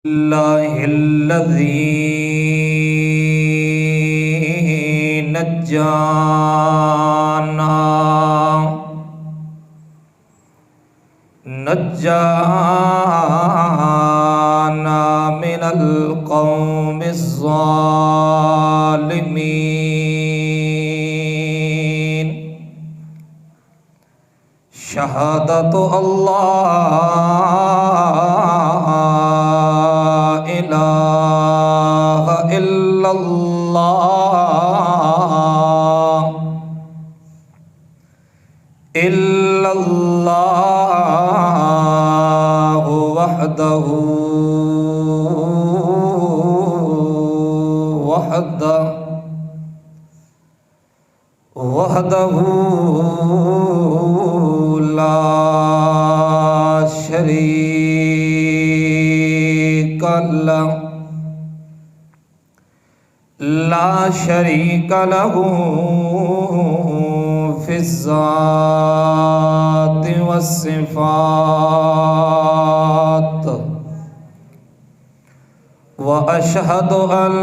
الله الذي نجانا من القوم الظالمين شهادة الله إله إلا الله إلا الله وحده لا شريك له في الذات والصفات وأشهد أن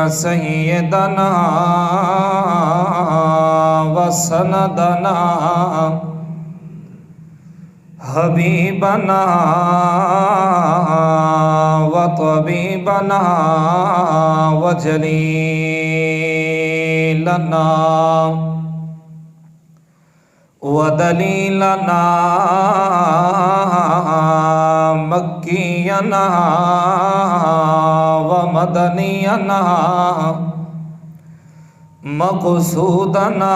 سيدنا وسندنا حبيبنا وطبيبنا وجليلنا ودليلنا مكينا ومدنينا مقصودنا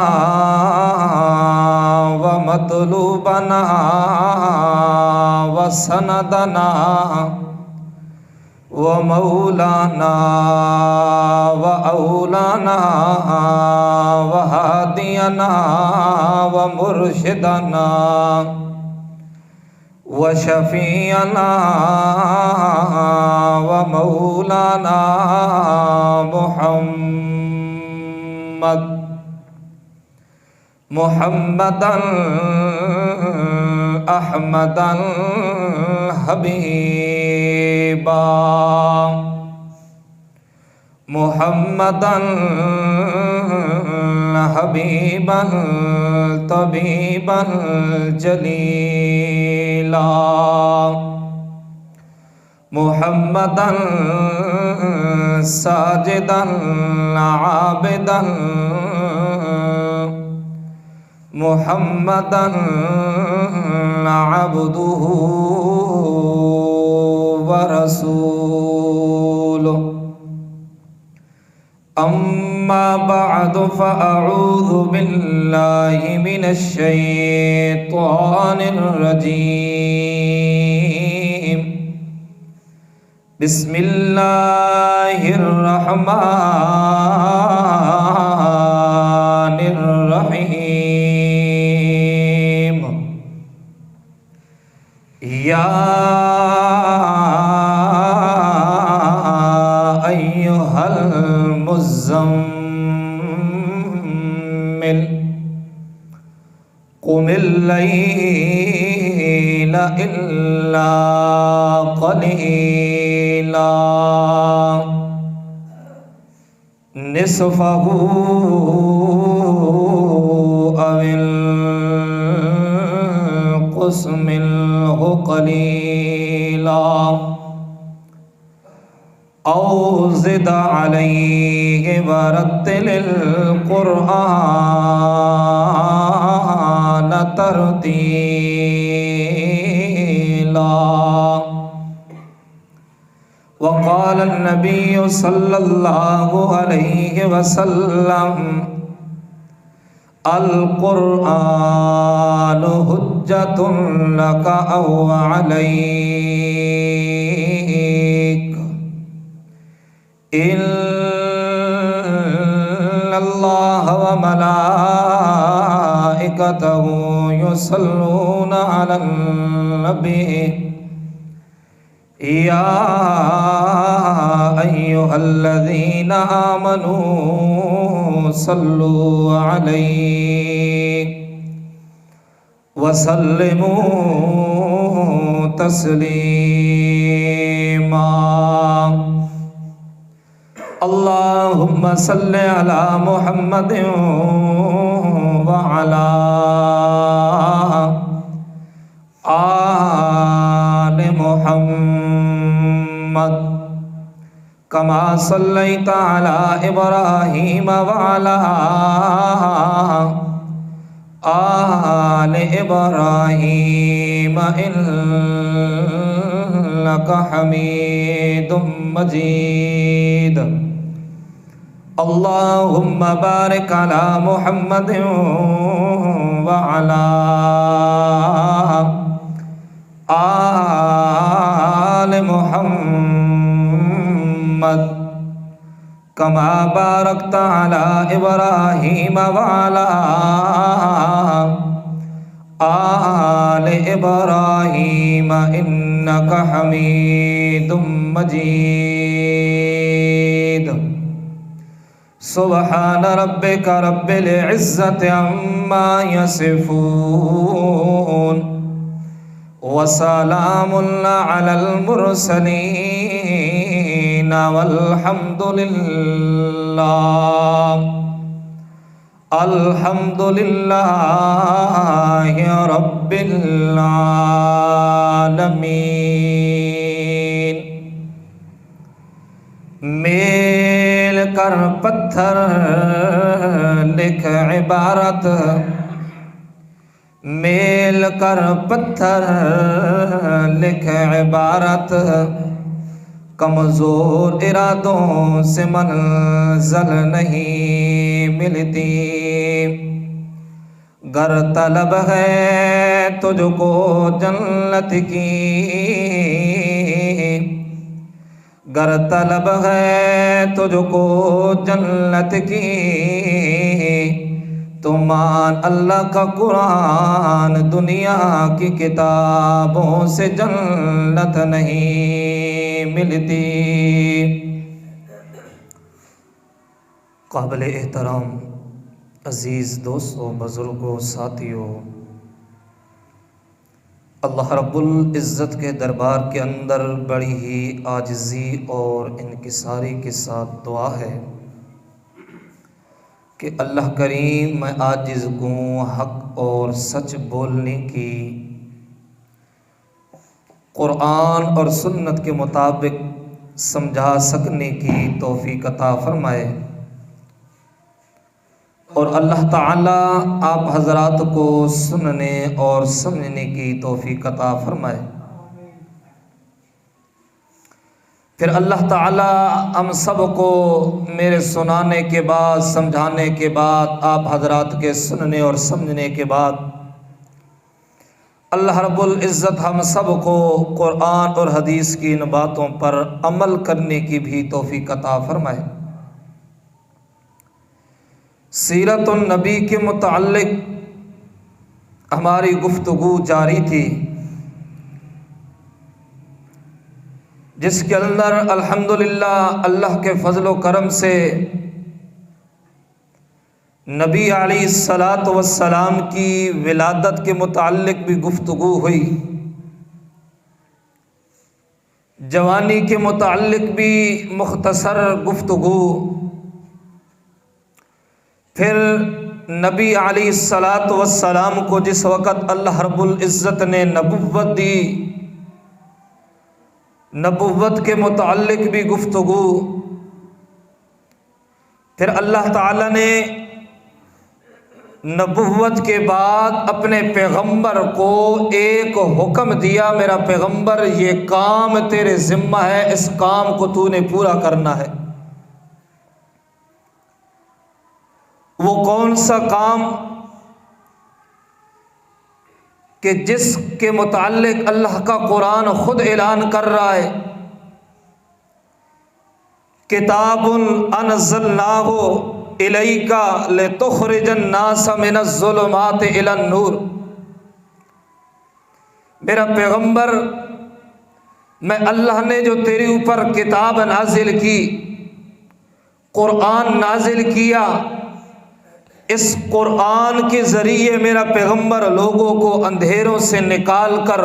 ومطلوبنا وسندنا ومولانا وأولانا وهادينا ومرشدنا وشفيعنا ومولانا محمدا أحمدا حبيبا محمدا حبيبا طبيبا جليلا محمدا ساجدا عابدا محمدا عبده ورسوله أما بعد فأعوذ بالله من الشيطان الرجيم بسم الله الرحمن الرحيم يا أيها المزمل قم الليل إلا قليلا نصفه أو انقص منه قليلا أو زد عليه ورتل القرآن ترتيلا وقال النبي صلى الله عليه وسلم القرآن حجة لك أو عليك إن الله وملائكته يصلون على النبي يا أيها الذين آمنوا صلوا عليه وسلموا تسلیما اللہم صل علی محمد وعلی آل محمد کما صلیت علی ابراہیم وعلی آل ابراہیم انک حمید مجید اللہم بارک علی محمد وعلی آل محمد کما بارکت علی ابراہیم وعلی آل ابراہیم انک حمید مجید سبحان ربک رب العزت عما یصفون وسلام علی المرسلین والحمد للہ رب العالمین میل کر پتھر لکھ عبارت میل کر پتھر لکھ عبارت کمزور ارادوں سے منزل نہیں ملتی گر طلب ہے تجھ کو جنت کی گر طلب ہے تجھ کو جنت کی تو مان اللہ کا قرآن دنیا کی کتابوں سے جنت نہیں ملتی۔ قابل احترام عزیز دوستوں، بزرگوں، ساتھیوں، اللہ رب العزت کے دربار کے اندر بڑی ہی عاجزی اور انکساری کے ساتھ دعا ہے کہ اللہ کریم میں عاجز ہوں، حق اور سچ بولنے کی، قرآن اور سنت کے مطابق سمجھا سکنے کی توفیق عطا فرمائے، اور اللہ تعالیٰ آپ حضرات کو سننے اور سمجھنے کی توفیق عطا فرمائے۔ پھر اللہ تعالیٰ ہم سب کو میرے سنانے کے بعد، سمجھانے کے بعد، آپ حضرات کے سننے اور سمجھنے کے بعد اللہ رب العزت ہم سب کو قرآن اور حدیث کی ان باتوں پر عمل کرنے کی بھی توفیق عطا فرمائے۔ سیرت النبی کے متعلق ہماری گفتگو جاری تھی، جس کے اندر الحمدللہ اللہ کے فضل و کرم سے نبی علیہ الصلاۃ والسلام کی ولادت کے متعلق بھی گفتگو ہوئی، جوانی کے متعلق بھی مختصر گفتگو، پھر نبی علیہ الصلاۃ والسلام کو جس وقت اللہ رب العزت نے نبوت دی، نبوت کے متعلق بھی گفتگو، پھر اللہ تعالیٰ نے نبوت کے بعد اپنے پیغمبر کو ایک حکم دیا، میرا پیغمبر یہ کام تیرے ذمہ ہے، اس کام کو تو نے پورا کرنا ہے۔ وہ کون سا کام کہ جس کے متعلق اللہ کا قرآن خود اعلان کر رہا ہے، کتاب انزلناہ الیک لتخرج الناس من الظلمات الی النور۔ میرا پیغمبر، میں اللہ نے جو تیرے اوپر کتاب نازل کی، قرآن نازل کیا، اس قرآن کے ذریعے میرا پیغمبر لوگوں کو اندھیروں سے نکال کر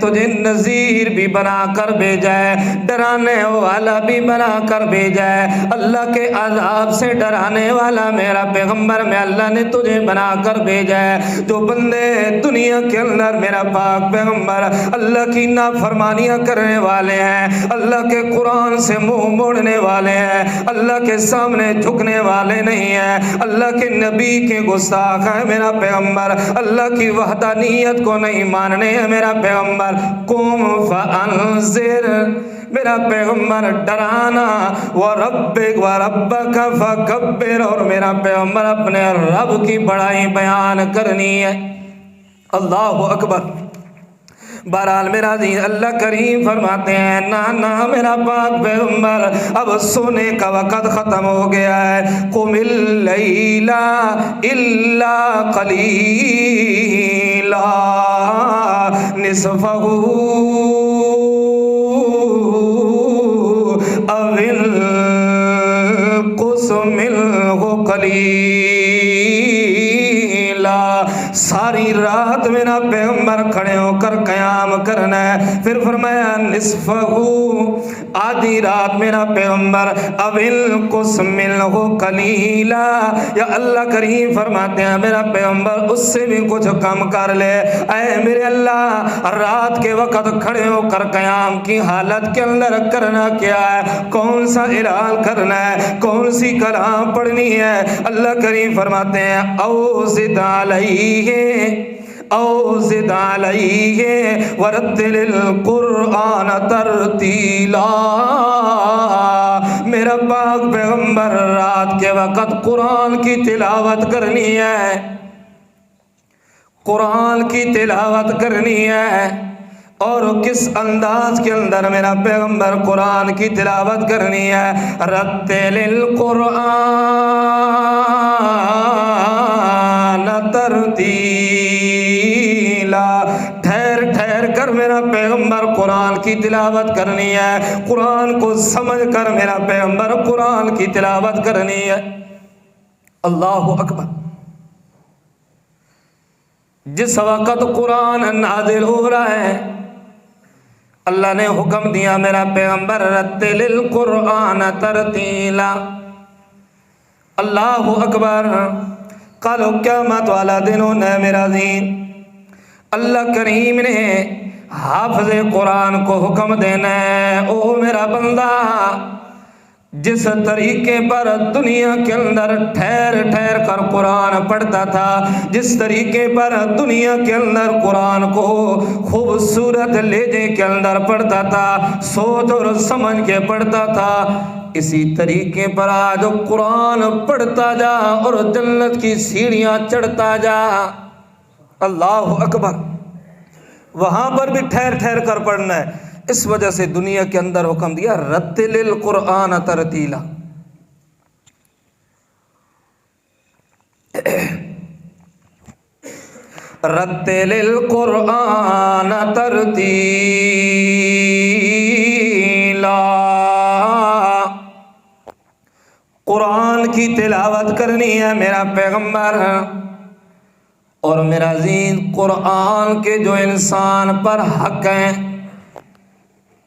تجھے نذیر بھی بنا کر بھیجا ہے، ڈرانے والا بھی بنا کر بھیجا ہے، اللہ کے عذاب سے ڈرانے والا میرا پیغمبر میں اللہ نے تجھے بنا کر بھیجا ہے۔ جو بندے دنیا کے اندر میرا پاک پیغمبر اللہ کی نافرمانیاں کرنے والے ہیں، اللہ کے قرآن سے منہ موڑنے والے ہیں، اللہ کے سامنے جھکنے والے نہیں ہیں، اللہ کے نبی کے گستاخ ہیں میرا پیغمبر، اللہ کی وحدانیت کو نہیں ماننے ہیں میرا پیغمبر، قم فانذر میرا پیغمبر ڈرانا، وربک وربک فکبر اور میرا پیغمبر اپنے رب کی بڑائی بیان کرنی ہے۔ اللہ اکبر۔ بہرحال میرا عزیز اللہ کریم فرماتے ہیں نہ میرا پاک پیغمبر اب سونے کا وقت ختم ہو گیا ہے، قم اللیل الا قلیلا نصفہ او انقص منہ قلیلا۔ ساری رات میرا پیغمبر کھڑے ہو کر قیام کرنا ہے، پھر فرمایا نصفہ آدھی رات میرا پیغمبر او انقص منہ قلیلا، یا اللہ کریم فرماتے ہیں میرا پیغمبر اس سے بھی کچھ کم کر لے۔ اے میرے اللہ رات کے وقت کھڑے ہو کر قیام کی حالت کے اندر کرنا کیا ہے، کون سا اعلان کرنا ہے، کون سی کلام پڑھنی ہے؟ اللہ کریم فرماتے ہیں او زد علیہ او زد علیہ ورتل القرآن ترتیلا۔ میرا پاک پیغمبر رات کے وقت قرآن کی تلاوت کرنی ہے، قرآن کی تلاوت کرنی ہے، اور کس انداز کے اندر میرا پیغمبر قرآن کی تلاوت کرنی ہے؟ رتل القرآن ترتیلا، ٹھہر ٹھہر کر میرا پیغمبر قرآن کی تلاوت کرنی ہے، قرآن کو سمجھ کر میرا پیغمبر قرآن کی تلاوت کرنی ہے۔ اللہ اکبر۔ جس وقت قرآن نازل ہو رہا ہے اللہ نے حکم دیا میرا پیغمبر رتل القرآن ترتیلا۔ اللہ اکبر۔ کل قیامت والا دن ہونا ہے میرا دین، اللہ کریم نے حافظ قرآن کو حکم دینا ہے او میرا بندہ جس طریقے پر دنیا کے اندر ٹھہر ٹھہر کر قرآن پڑھتا تھا، جس طریقے پر دنیا کے اندر قرآن کو خوبصورت لہجے کے اندر پڑھتا تھا، سوچ اور سمجھ کے پڑھتا تھا، اسی طریقے پر آج قرآن پڑھتا جا اور جنت کی سیڑھیاں چڑھتا جا۔ اللہ اکبر۔ وہاں پر بھی ٹھہر ٹھہر کر پڑھنا ہے، اس وجہ سے دنیا کے اندر حکم دیا رتل القرآن ترتیلا۔ رتل القرآن ترتیلا، قرآن کی تلاوت کرنی ہے میرا پیغمبر۔ اور میرا عزیز قرآن کے جو انسان پر حق ہیں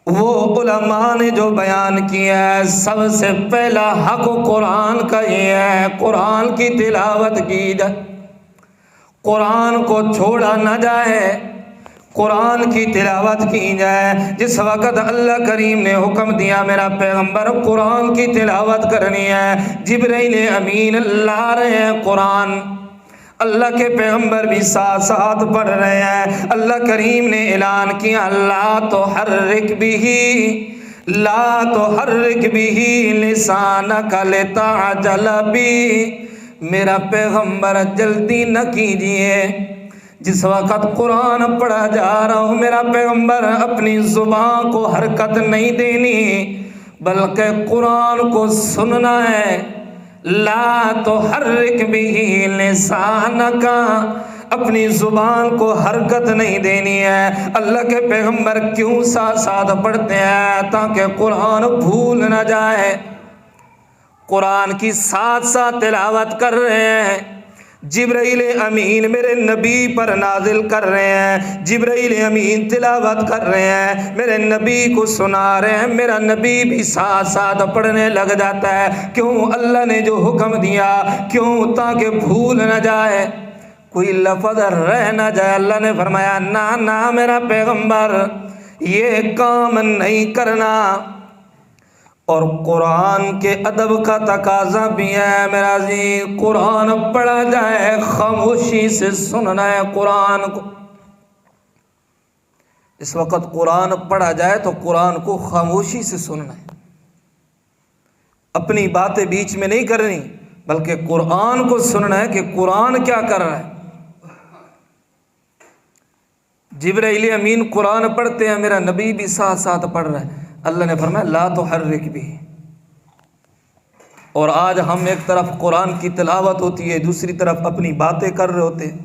وہ علماء نے جو بیان کیا ہے، سب سے پہلا حق قرآن کا یہ ہے قرآن کی تلاوت کی جائے، قرآن کو چھوڑا نہ جائے، قرآن کی تلاوت کی جائے۔ جس وقت اللہ کریم نے حکم دیا میرا پیغمبر قرآن کی تلاوت کرنی ہے، جبرائیل امین اللہ آ رہے ہیں، قرآن اللہ کے پیغمبر بھی ساتھ ساتھ پڑھ رہے ہیں۔ اللہ کریم نے اعلان کیا لا تحرک بھی لا تحرک بھی لسانک لتعجل بھی، میرا پیغمبر جلدی نہ کیجئے، جس وقت قرآن پڑھا جا رہا ہوں میرا پیغمبر اپنی زبان کو حرکت نہیں دینی بلکہ قرآن کو سننا ہے۔ لا تحرک بھی لسانک، اپنی زبان کو حرکت نہیں دینی ہے۔ اللہ کے پیغمبر کیوں ساتھ ساتھ پڑھتے ہیں؟ تاکہ قرآن بھول نہ جائے۔ قرآن کی ساتھ ساتھ تلاوت کر رہے ہیں، جبرائیل امین میرے نبی پر نازل کر رہے ہیں، جبرائیل امین تلاوت کر رہے ہیں، میرے نبی کو سنا رہے ہیں، میرا نبی بھی ساتھ ساتھ پڑھنے لگ جاتا ہے۔ کیوں؟ اللہ نے جو حکم دیا، کیوں؟ تاکہ بھول نہ جائے، کوئی لفظ رہ نہ جائے۔ اللہ نے فرمایا نہ میرا پیغمبر یہ کام نہیں کرنا۔ اور قرآن کے ادب کا تقاضا بھی ہے میرا عزیز، قرآن پڑھا جائے خاموشی سے سننا ہے قرآن کو۔ اس وقت قرآن پڑھا جائے تو قرآن کو خاموشی سے سننا ہے، اپنی باتیں بیچ میں نہیں کرنی، بلکہ قرآن کو سننا ہے کہ قرآن کیا کر رہا ہے۔ جبرائیل امین قرآن پڑھتے ہیں، میرا نبی بھی ساتھ ساتھ پڑھ رہا ہے۔ اللہ نے فرمایا لا تحرک بھی۔ اور آج ہم ایک طرف قرآن کی تلاوت ہوتی ہے، دوسری طرف اپنی باتیں کر رہے ہوتے ہیں۔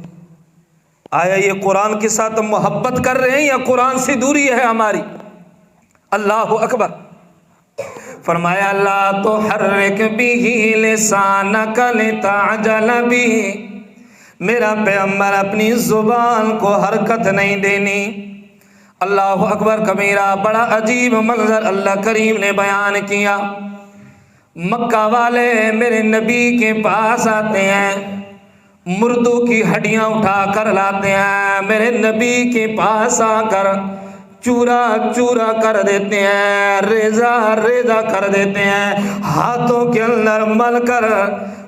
آیا یہ قرآن کے ساتھ ہم محبت کر رہے ہیں یا قرآن سے دوری ہے ہماری؟ اللہ اکبر۔ فرمایا لا تحرک به لسانک لتعجل به، میرا پیغمبر اپنی زبان کو حرکت نہیں دینی۔ اللہ اکبر کبیرہ۔ بڑا عجیب منظر اللہ کریم نے بیان کیا۔ مکہ والے میرے نبی کے پاس آتے ہیں، مردوں کی ہڈیاں اٹھا کر لاتے ہیں، میرے نبی کے پاس آ کر چورا چورا کر دیتے ہیں، ریزہ ریزہ کر دیتے ہیں، ہاتھوں کے اندر مل کر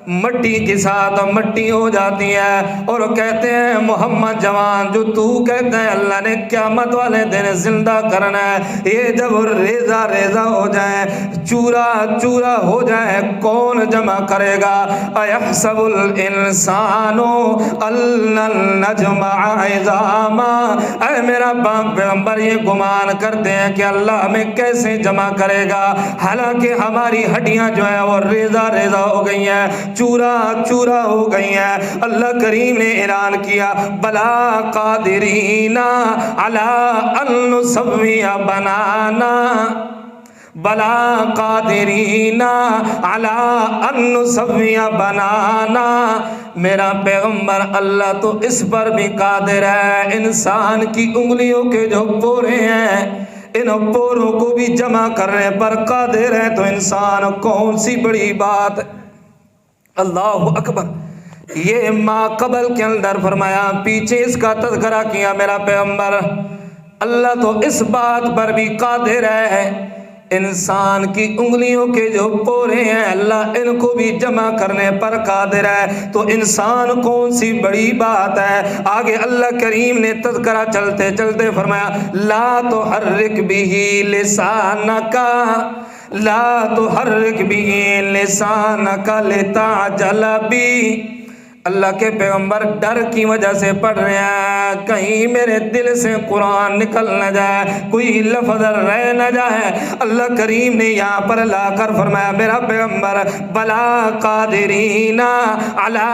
مٹی کے ساتھ مٹی ہو جاتی ہے، اور کہتے ہیں محمد جوان جو تو کہتا ہے اللہ نے قیامت والے دن زندہ کرنا ہے، یہ جب ریزہ ریزہ ہو جائے، چورا چورا ہو جائے، کون جمع کرے گا؟ ایحسب الانسان ان نجمع عظاما، اے میرا باپ پیغمبر یہ گمان کرتے ہیں کہ اللہ ہمیں کیسے جمع کرے گا، حالانکہ ہماری ہڈیاں جو ہیں وہ ریزہ ریزہ ہو گئی ہیں، چورا چورا ہو گئی ہیں۔ اللہ کریم نے اعلان کیا بلا قادرین علی ان نسوی بنانا، بلا قادرین علی ان نسوی بنانا، میرا پیغمبر اللہ تو اس پر بھی قادر ہے، انسان کی انگلیوں کے جو پورے ہیں ان پوروں کو بھی جمع کرنے پر قادر ہے، تو انسان کون سی بڑی بات ہے۔ اللہ اکبر۔ یہ ما قبل کے اندر فرمایا، پیچھے اس کا تذکرہ کیا میرا پیغمبر، اللہ تو اس بات پر بھی قادر ہے، انسان کی انگلیوں کے جو پورے ہیں اللہ ان کو بھی جمع کرنے پر قادر ہے، تو انسان کون سی بڑی بات ہے۔ آگے اللہ کریم نے تذکرہ چلتے چلتے فرمایا لا تحرک به لسانک، لا تحرک به لسانک لتعجل به۔ اللہ کے پیغمبر ڈر کی وجہ سے پڑھ رہے ہیں، کہیں میرے دل سے قرآن نکل نہ جائے، کوئی لفظ رہ نہ جائے۔ اللہ کریم نے یہاں پر لا کر فرمایا میرا پیغمبر بلا قادرین علی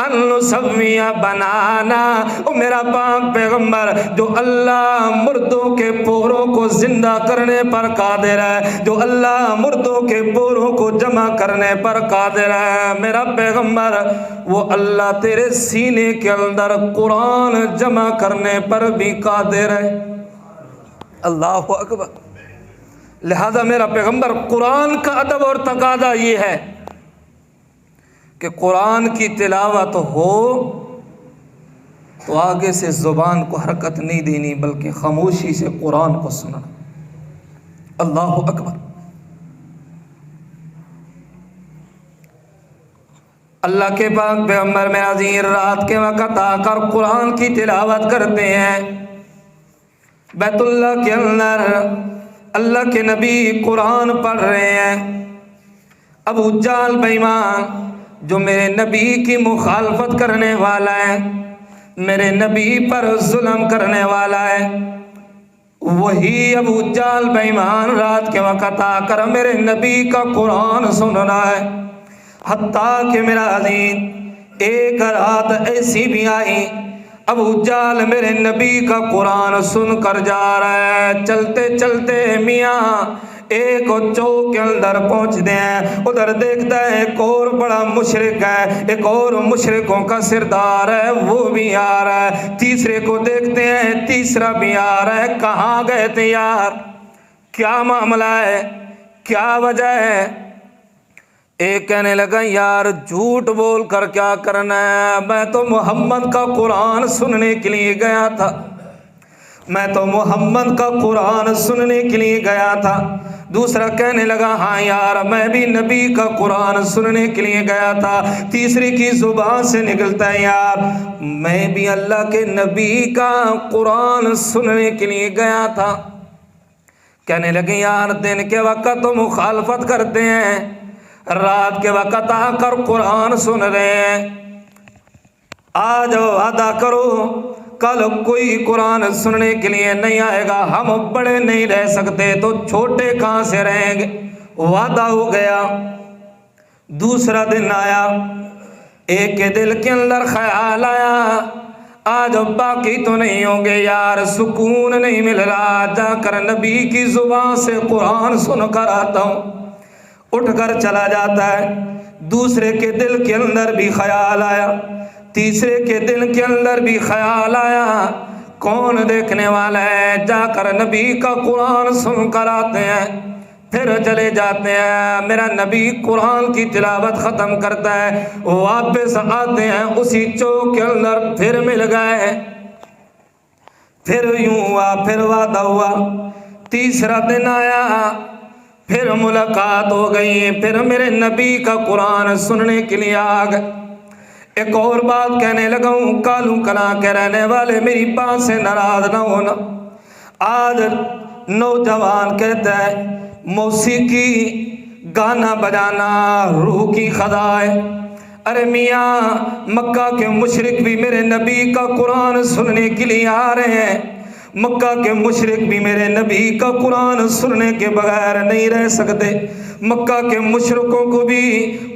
ان نسوی بنانا، او میرا پاک پیغمبر جو اللہ مردوں کے پوروں کو زندہ کرنے پر قادر ہے، جو اللہ مردوں کے پوروں کو جمع کرنے پر قادر ہے، میرا پیغمبر وہ اللہ تیرے سینے کے اندر قرآن جمع کرنے پر بھی قادر ہے۔ اللہ اکبر۔ لہذا میرا پیغمبر قرآن کا ادب اور تقاضا یہ ہے کہ قرآن کی تلاوت ہو تو آگے سے زبان کو حرکت نہیں دینی، بلکہ خاموشی سے قرآن کو سننا۔ اللہ اکبر۔ اللہ کے پاک پیغمبر میں عزیز رات کے وقت آ کر قرآن کی تلاوت کرتے ہیں، بیت اللہ کے اندر اللہ کے نبی قرآن پڑھ رہے ہیں۔ ابو جہل بے ایمان جو میرے نبی کی مخالفت کرنے والا ہے، میرے نبی پر ظلم کرنے والا ہے، وہی ابو جہل بے ایمان رات کے وقت آ کر میرے نبی کا قرآن سن رہا ہے۔ حتیٰ کہ میرا عزیز ایک رات ایسی بھی آئی ابو جہل میرے نبی کا قرآن سن کر جا رہا ہے، چلتے چلتے میاں ایک چوک کے اندر پہنچتے ہیں، ادھر دیکھتا ہے ایک اور بڑا مشرک ہے، ایک اور مشرکوں کا سردار ہے، وہ بھی آ رہا ہے، تیسرے کو دیکھتے ہیں، تیسرا بھی آ رہا ہے۔ کہاں گئے تھے یار؟ کیا معاملہ ہے؟ کیا وجہ ہے؟ ایک کہنے لگا یار جھوٹ بول کر کیا کرنا ہے، میں تو محمد کا قرآن سننے کے لیے گیا تھا، میں تو محمد کا قرآن سننے کے لیے گیا تھا۔ دوسرا کہنے لگا ہاں یار میں بھی نبی کا قرآن سننے کے لیے گیا تھا۔ تیسری کی زبان سے نکلتا ہے یار میں بھی اللہ کے نبی کا قرآن سننے کے لیے گیا تھا۔ کہنے لگے یار دن کے وقت تو مخالفت کرتے ہیں، رات کے وقت آ کر قرآن سن رہے ہیں، آج وعدہ کرو کل کوئی قرآن سننے کے لیے نہیں آئے گا، ہم بڑے نہیں رہ سکتے تو چھوٹے کہاں سے رہیں گے؟ وعدہ ہو گیا۔ دوسرا دن آیا، ایک کے دل کے اندر خیال آیا آج باقی تو نہیں ہوں گے یار، سکون نہیں مل رہا، جا کر نبی کی زبان سے قرآن سن کر آتا ہوں۔ اٹھ کر چلا جاتا ہے۔ دوسرے کے دل کے اندر بھی خیال آیا، تیسرے کے دل کے اندر بھی خیال آیا، کون دیکھنے والا ہے، جا کر نبی کا قرآن سن کر آتے ہیں۔ پھر چلے جاتے ہیں، میرا نبی قرآن کی تلاوت ختم کرتا ہے، واپس آتے ہیں، اسی چوک کے اندر پھر مل گئے، پھر یوں ہوا، پھر وعدہ ہوا۔ تیسرا دن آیا، پھر ملاقات ہو گئی، پھر میرے نبی کا قرآن سننے کے لیے آ گئے۔ ایک اور بات کہنے لگا ہوں، کالوں کلاں کے رہنے والے میری بات سے ناراض نہ ہونا۔ آج نوجوان کہتا ہے موسیقی گانا بجانا روح کی غذا ہے۔ ارے میاں مکہ کے مشرک بھی میرے نبی کا قرآن سننے کے لیے آ رہے ہیں، مکہ کے مشرک بھی میرے نبی کا قرآن سننے کے بغیر نہیں رہ سکتے، مکہ کے مشرکوں کو بھی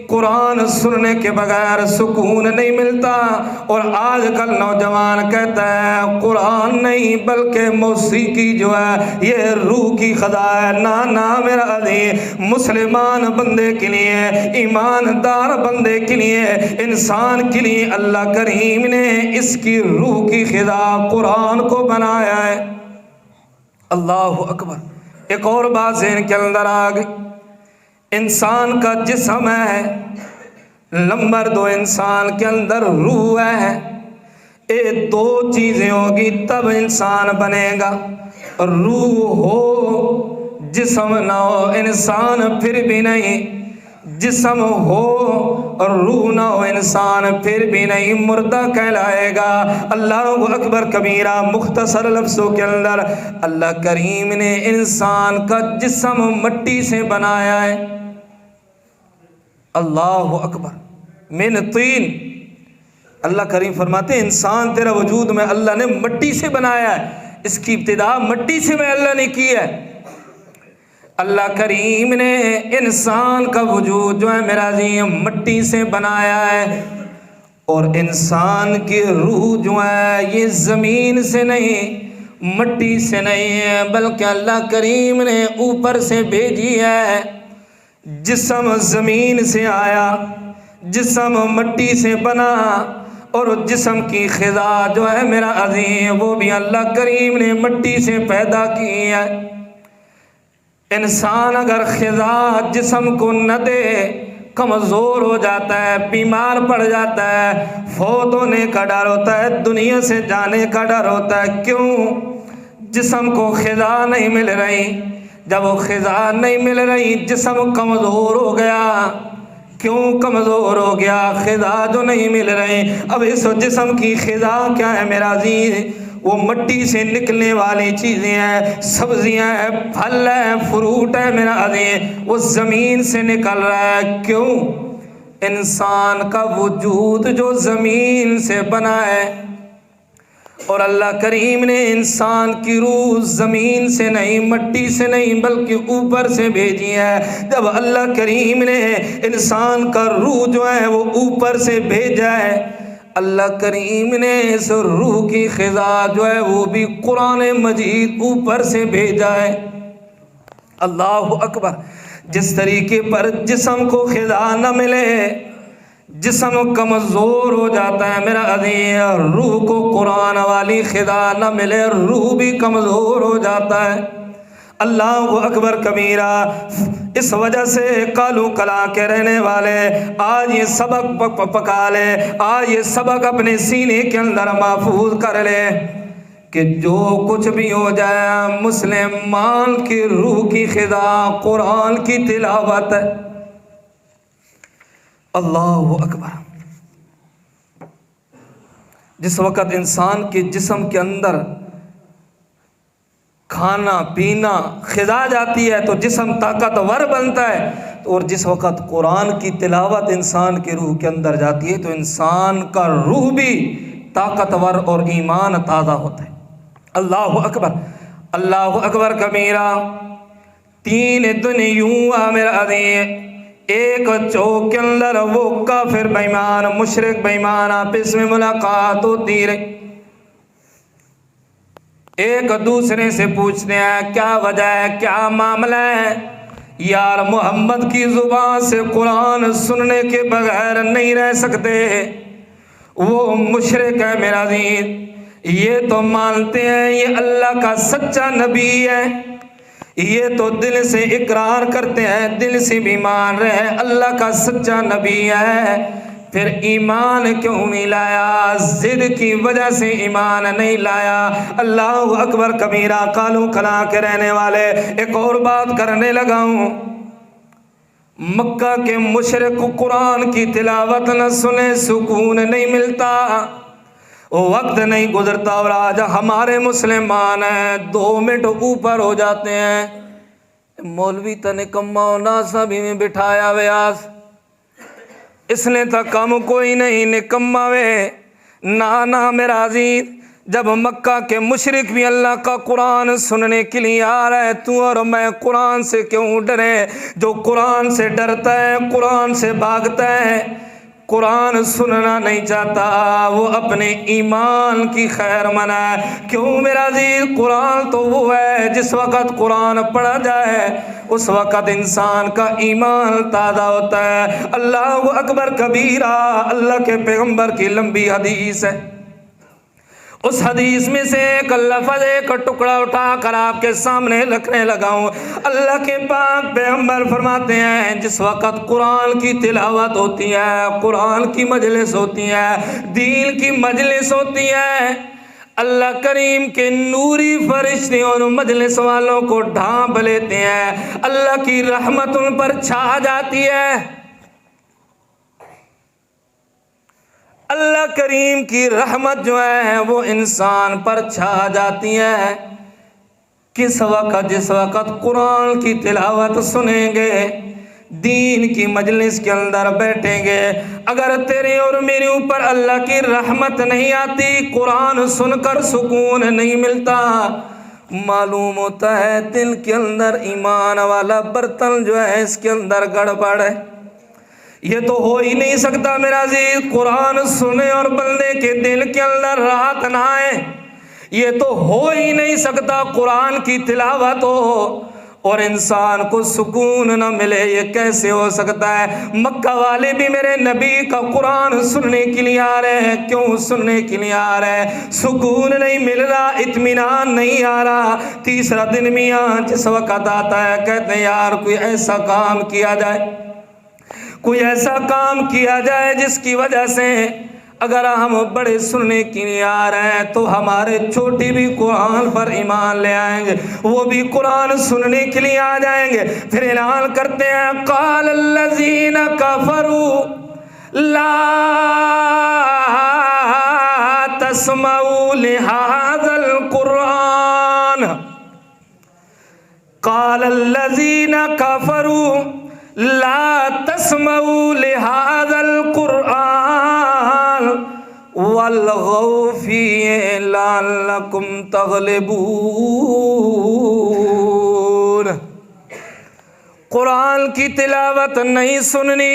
قرآن سننے کے بغیر سکون نہیں ملتا۔ اور آج کل نوجوان کہتا ہے قرآن نہیں بلکہ موسیقی جو ہے یہ روح کی غذا ہے۔ نا میرا عزیز، مسلمان بندے کے لیے، ایماندار بندے کے لیے، انسان کے لیے اللہ کریم نے اس کی روح کی غذا قرآن کو بنایا ہے۔ اللہ اکبر۔ ایک اور بات ذہن کے اندر آ گئی، انسان کا جسم ہے، نمبر 2 انسان کے اندر روح ہے۔ یہ دو چیزیں ہوگی تب انسان بنے گا، روح ہو جسم نہ ہو انسان پھر بھی نہیں، جسم ہو اور روح نہ ہو انسان پھر بھی نہیں، مردہ کہلائے گا۔ اللہ اکبر کبیرہ۔ مختصر لفظوں کے اندر اللہ کریم نے انسان کا جسم مٹی سے بنایا ہے۔ اللہ اکبر۔ من طین، اللہ کریم فرماتے ہیں انسان تیرا وجود میں اللہ نے مٹی سے بنایا ہے، اس کی ابتدا مٹی سے میں اللہ نے کی ہے۔ اللہ کریم نے انسان کا وجود جو ہے میرا عزیز مٹی سے بنایا ہے، اور انسان کی روح جو ہے یہ زمین سے نہیں مٹی سے نہیں ہے بلکہ اللہ کریم نے اوپر سے بھیجی ہے۔ جسم زمین سے آیا، جسم مٹی سے بنا، اور جسم کی غذا جو ہے میرا عزیز وہ بھی اللہ کریم نے مٹی سے پیدا کی ہے۔ انسان اگر غذا جسم کو نہ دے کمزور ہو جاتا ہے، بیمار پڑ جاتا ہے، فوت ہونے کا ڈر ہوتا ہے، دنیا سے جانے کا ڈر ہوتا ہے۔ کیوں؟ جسم کو غذا نہیں مل رہی۔ جب وہ غذا نہیں مل رہی جسم کمزور ہو گیا۔ کیوں کمزور ہو گیا؟ غذا جو نہیں مل رہی۔ اب اس جسم کی غذا کیا ہے میرا عزیز؟ وہ مٹی سے نکلنے والی چیزیں ہیں، سبزیاں ہیں، پھل ہیں، فروٹ ہے میرا عزیز، وہ زمین سے نکل رہا ہے۔ کیوں؟ انسان کا وجود جو زمین سے بنا ہے، اور اللہ کریم نے انسان کی روح زمین سے نہیں مٹی سے نہیں بلکہ اوپر سے بھیجی ہے۔ جب اللہ کریم نے انسان کا روح جو ہے وہ اوپر سے بھیجا ہے، اللہ کریم نے اس روح کی غذا جو ہے وہ بھی قرآن مجید اوپر سے بھیجا ہے۔ اللہ اکبر. جس طریقے پر جسم کو غذا نہ ملے جسم کمزور ہو جاتا ہے میرا عزیز، روح کو قرآن والی غذا نہ ملے روح بھی کمزور ہو جاتا ہے. اللہ اکبر کبیرہ. اس وجہ سے کالو کلا کے رہنے والے آج یہ سبق پکا لے، آج یہ سبق اپنے سینے کے اندر محفوظ کر لے کہ جو کچھ بھی ہو جائے مسلمان کی روح کی غذا قرآن کی تلاوت ہے. اللہ اکبر. جس وقت انسان کے جسم کے اندر کھانا پینا غذا جاتی ہے تو جسم طاقتور بنتا ہے، اور جس وقت قرآن کی تلاوت انسان کے روح کے اندر جاتی ہے تو انسان کا روح بھی طاقتور اور ایمان تازہ ہوتا ہے. اللہ اکبر. اللہ اکبر کبیرہ. 3 دن یوں میرا عزیز ایک چوک کے اندر وہ کافر بےایمان مشرک بےایمان آپس میں ملاقات ہوتی رہی. ایک دوسرے سے پوچھتے ہیں کیا وجہ ہے، کیا معاملہ ہے. یار محمد کی زبان سے قرآن سننے کے بغیر نہیں رہ سکتے. وہ مشرک ہے میرا عزیز، یہ تو مانتے ہیں یہ اللہ کا سچا نبی ہے، یہ تو دل سے اقرار کرتے ہیں دل سے بھی مان رہے ہیں اللہ کا سچا نبی ہے، پھر ایمان کیوں نہیں لایا؟ ضد کی وجہ سے ایمان نہیں لایا. اللہ اکبر کبیرہ. کالو کلا کے رہنے والے ایک اور بات کرنے لگا ہوں. مکہ کے مشرق قرآن کی تلاوت نہ سنے سکون نہیں ملتا، وقت نہیں گزرتا، اور آج ہمارے مسلمان ہیں 2 منٹ اوپر ہو جاتے ہیں مولوی تا نکما ناسا بھی میں بٹھایا ویاس اس نے تا کم کوئی نہیں نکما وے. نانا میرا عزیز، جب مکہ کے مشرک بھی اللہ کا قرآن سننے کے لیے آ رہے تو اور میں قرآن سے کیوں ڈرے؟ جو قرآن سے ڈرتا ہے قرآن سے بھاگتا ہے قرآن سننا نہیں چاہتا وہ اپنے ایمان کی خیر منائے. کیوں میرا عزیز؟ قرآن تو وہ ہے جس وقت قرآن پڑھا جائے اس وقت انسان کا ایمان تازہ ہوتا ہے. اللہ اکبر کبیرہ. اللہ کے پیغمبر کی لمبی حدیث ہے، اس حدیث میں سے ایک لفظ ایک ٹکڑا اٹھا کر آپ کے سامنے رکھنے لگا ہوں. اللہ کے پاک پیغمبر فرماتے ہیں جس وقت قرآن کی تلاوت ہوتی ہے قرآن کی مجلس ہوتی ہے دین کی مجلس ہوتی ہے اللہ کریم کے نوری فرشتے اور مجلس والوں کو ڈھانپ لیتے ہیں، اللہ کی رحمت ان پر چھا جاتی ہے. اللہ کریم کی رحمت جو ہے وہ انسان پر چھا جاتی ہے. کس وقت؟ جس وقت قرآن کی تلاوت سنیں گے دین کی مجلس کے اندر بیٹھیں گے. اگر تیرے اور میرے اوپر اللہ کی رحمت نہیں آتی قرآن سن کر سکون نہیں ملتا. معلوم ہوتا ہے دل کے اندر ایمان والا برتن جو ہے اس کے اندر گڑبڑ ہے. یہ تو ہو ہی نہیں سکتا میرا عزیز قرآن سنے اور بندے کے دل کے اندر راحت نہ آئے. یہ تو ہو ہی نہیں سکتا قرآن کی تلاوت ہو اور انسان کو سکون نہ ملے. یہ کیسے ہو سکتا ہے؟ مکہ والے بھی میرے نبی کا قرآن سننے کے لیے آ رہے ہیں. کیوں سننے کے لیے آ رہے ہیں؟ سکون نہیں مل رہا، اطمینان نہیں آ رہا. تیسرا دن میاں جس وقت آتا ہے کہتے ہیں یار کوئی ایسا کام کیا جائے، کوئی ایسا کام کیا جائے جس کی وجہ سے اگر ہم بڑے سننے کے لیے آ رہے ہیں تو ہمارے چھوٹی بھی قرآن پر ایمان لے آئیں گے، وہ بھی قرآن سننے کے لیے آ جائیں گے. پھر اعلان کرتے ہیں قال الذین کفروا لا تسمعوا لهذا القرآن. قال الذین کفروا لا تسمعوا لهذا القرآن والغوا فيه لعلكم تغلبون. قرآن کی تلاوت نہیں سننی،